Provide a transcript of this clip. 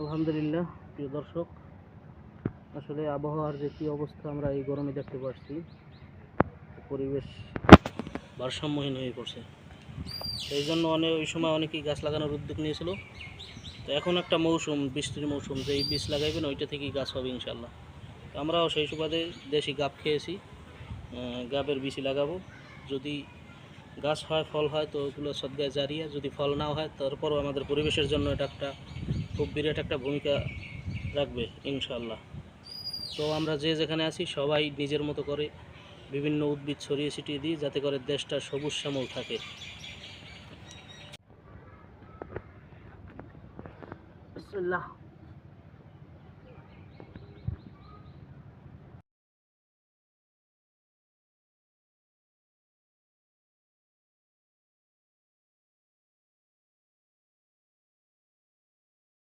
আলহামদুলিল্লাহ প্রিয় দর্শক, আসলে আবহাওয়ার যে কী অবস্থা আমরা এই গরমে দেখতে পাচ্ছি, পরিবেশ ভারসাম্যহীন হয়ে পড়ছে। সেই জন্য ওই সময় অনেকেই গাছ লাগানোর উদ্যোগ নিয়েছিল। তো এখন একটা মৌসুম, বৃষ্টির মৌসুম, যে এই বীজ লাগাইবেন ওইটা থেকেই গাছ হবে ইনশাল্লাহ। আমরাও সেই সুবাদে দেশি গাব খেয়েছি, গাবের বীজ লাগাবো। যদি গাছ হয়, ফল হয়, তো ওগুলো সদগায় জারিয়া। যদি ফল নাও হয়, তারপরও আমাদের পরিবেশের জন্য এটা একটা খুব বিরাট একটা ভূমিকা রাখবে ইনশাল্লাহ। তো আমরা যে যেখানে আছি সবাই নিজের মতো করে বিভিন্ন উদ্ভিদ ছড়িয়ে ছিটিয়ে দিই, যাতে করে দেশটা সবুজ শ্যামল থাকে। বিসমিল্লাহ।